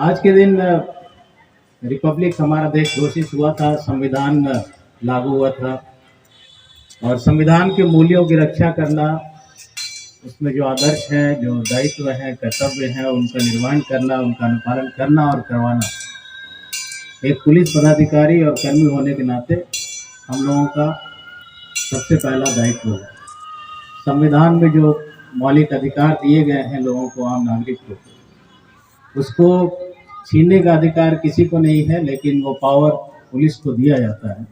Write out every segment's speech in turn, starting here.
आज के दिन रिपब्लिक हमारा देश घोषित हुआ था, संविधान लागू हुआ था और संविधान के मूल्यों की रक्षा करना, उसमें जो आदर्श हैं, जो दायित्व हैं, कर्तव्य हैं, उनका निर्वहन करना, उनका अनुपालन करना और करवाना एक पुलिस पदाधिकारी और कर्मी होने के नाते हम लोगों का सबसे पहला दायित्व है। संविधान में जो मौलिक अधिकार दिए गए हैं लोगों को, आम नागरिक को, उसको छीनने का अधिकार किसी को नहीं है, लेकिन वो पावर पुलिस को दिया जाता है।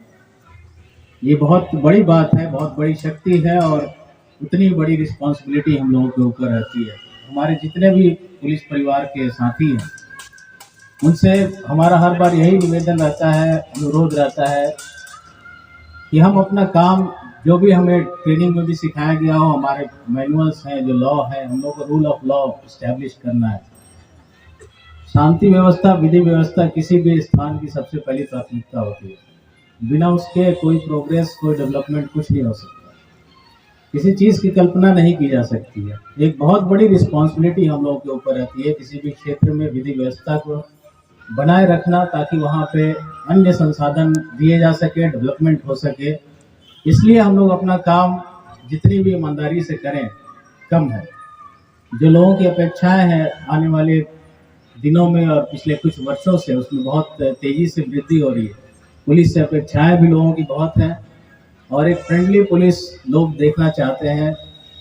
ये बहुत बड़ी बात है, बहुत बड़ी शक्ति है और उतनी बड़ी रिस्पॉन्सिबिलिटी हम लोगों के ऊपर रहती है। हमारे जितने भी पुलिस परिवार के साथी हैं, उनसे हमारा हर बार यही निवेदन रहता है, अनुरोध रहता है कि हम अपना काम, जो भी हमें ट्रेनिंग में भी सिखाया गया हो, हमारे मैनुअल्स हैं, जो लॉ है, हम लोग को रूल ऑफ लॉ इस्टेब्लिश करना है। शांति व्यवस्था, विधि व्यवस्था किसी भी स्थान की सबसे पहली प्राथमिकता होती है। बिना उसके कोई प्रोग्रेस, कोई डेवलपमेंट कुछ नहीं हो सकता। किसी चीज़ की कल्पना नहीं की जा सकती है। एक बहुत बड़ी रिस्पॉन्सिबिलिटी हम लोगों के ऊपर रहती है किसी भी क्षेत्र में विधि व्यवस्था को बनाए रखना, ताकि वहाँ पे अन्य संसाधन दिए जा सके, डेवलपमेंट हो सके। इसलिए हम लोग अपना काम जितनी भी ईमानदारी से करें कम है। जो लोगों की अपेक्षाएं हैं आने वाले दिनों में और पिछले कुछ वर्षों से, उसमें बहुत तेज़ी से वृद्धि हो रही है। पुलिस से अपेक्षाएं भी लोगों की बहुत हैं और एक फ्रेंडली पुलिस लोग देखना चाहते हैं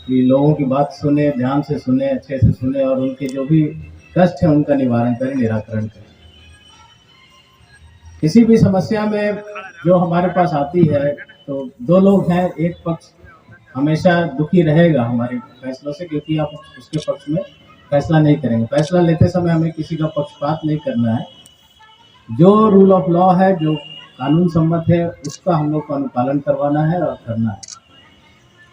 कि लोगों की बात सुने, ध्यान से सुने, अच्छे से सुने और उनके जो भी कष्ट है उनका निवारण करें, निराकरण करें। किसी भी समस्या में जो हमारे पास आती है तो दो लोग हैं, एक पक्ष हमेशा दुखी रहेगा हमारे फैसलों से, क्योंकि आप उसके पक्ष में फैसला नहीं करेंगे। फैसला लेते समय हमें किसी का पक्षपात नहीं करना है। जो रूल ऑफ लॉ है, जो कानून सम्मत है, उसका हम लोग को अनुपालन करवाना है और करना है।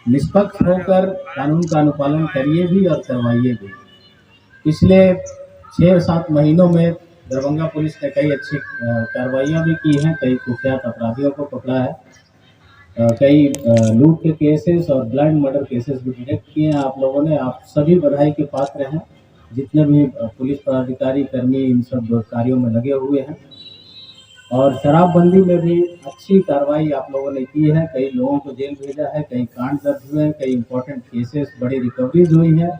निष्पक्ष होकर कानून का अनुपालन करिए भी और करवाइए भी। पिछले 6-7 महीनों में दरभंगा पुलिस ने कई अच्छी कार्रवाइयाँ भी की हैं, कई कुख्यात अपराधियों को पकड़ा है, कई लूट के केसेस और ब्लाइंड मर्डर केसेस भी डिटेक्ट किए हैं आप लोगों ने। आप सभी बधाई के पात्र हैं, जितने भी पुलिस पदाधिकारी, कर्मी इन सब कार्यों में लगे हुए हैं। और शराबबंदी में भी अच्छी कार्रवाई आप लोगों ने की है। कई लोगों को जेल भेजा है, कई कांड दर्ज हुए हैं, कई इम्पोर्टेंट केसेस, बड़ी रिकवरीज हुई हैं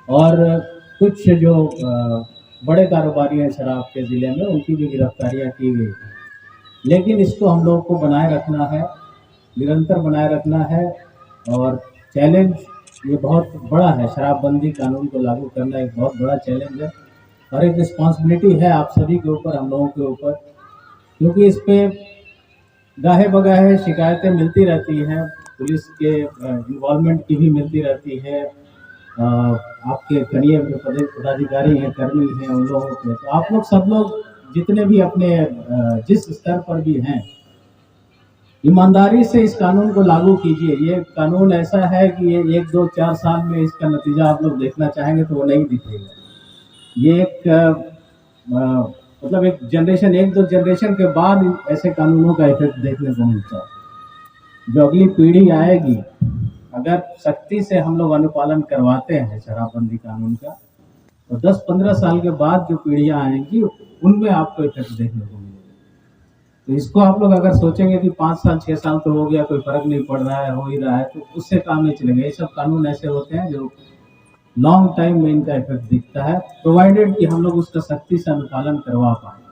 और कुछ जो बड़े कारोबारी हैं शराब के ज़िले में, उनकी भी गिरफ्तारियाँ की गई। लेकिन इसको हम लोग को बनाए रखना है, निरंतर बनाए रखना है और चैलेंज ये बहुत बड़ा है। शराबबंदी कानून को लागू करना एक बहुत बड़ा चैलेंज है और एक रिस्पॉन्सिबिलिटी है आप सभी के ऊपर, हम लोगों के ऊपर, क्योंकि इस पे गाहे बगाहे शिकायतें मिलती रहती हैं, पुलिस के इन्वॉल्वमेंट की भी मिलती रहती है। आपके करीय पदाधिकारी हैं, कर्मी हैं, उन लोगों के, तो आप लोग सब लोग जितने भी अपने जिस स्तर पर भी हैं, ईमानदारी से इस कानून को लागू कीजिए। ये कानून ऐसा है कि ये 1-2-4 साल में इसका नतीजा आप लोग देखना चाहेंगे तो वो नहीं दिखेगा। ये एक मतलब एक जनरेशन, 1-2 जनरेशन के बाद ऐसे कानूनों का इफेक्ट देखने को मिलता है। जो अगली पीढ़ी आएगी, अगर सख्ती से हम लोग अनुपालन करवाते हैं शराबबंदी कानून का, तो 10-15 साल के बाद जो पीढ़ियाँ आएंगी उनमें आपको इफेक्ट देखने को मिलेगा। तो इसको आप लोग अगर सोचेंगे कि 5 साल 6 साल तो हो गया, कोई फर्क नहीं पड़ रहा है, हो ही रहा है, तो उससे काम नहीं चलेगा। ये सब कानून ऐसे होते हैं जो लॉन्ग टाइम में इनका इफेक्ट दिखता है, प्रोवाइडेड कि हम लोग उसका सख्ती से अनुपालन करवा पाएँ।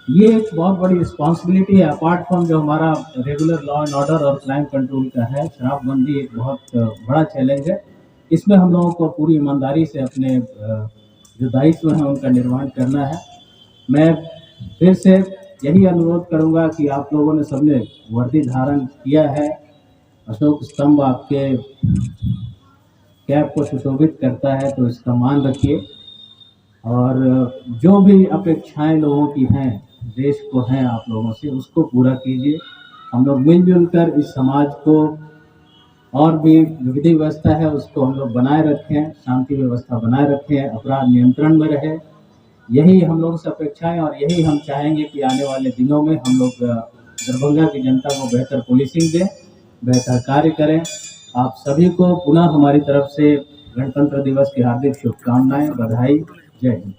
ये एक बहुत बड़ी रिस्पॉन्सिबिलिटी है, अपार्ट फ्रॉम जो हमारा रेगुलर लॉ एंड ऑर्डर और क्राइम कंट्रोल का है। शराबबंदी एक बहुत बड़ा चैलेंज है। इसमें हम लोगों को पूरी ईमानदारी से अपने जो दायित्व हैं उनका निर्वहन करना है। मैं फिर से यही अनुरोध करूंगा कि आप लोगों ने सबने वर्दी धारण किया है, अशोक स्तंभ आपके कैप को सुशोभित करता है, तो इसका मान रखिए और जो भी अपेक्षाएं लोगों की हैं, देश को हैं आप लोगों से, उसको पूरा कीजिए। हम लोग मिलजुल कर इस समाज को और भी विधि व्यवस्था है उसको हम लोग बनाए रखें, शांति व्यवस्था बनाए रखें, अपराध नियंत्रण में रहे। यही हम लोगों से अपेक्षाएं और यही हम चाहेंगे कि आने वाले दिनों में हम लोग दरभंगा की जनता को बेहतर पुलिसिंग दें, बेहतर कार्य करें। आप सभी को पुनः हमारी तरफ से गणतंत्र दिवस की हार्दिक शुभकामनाएं, बधाई। जय हिंद।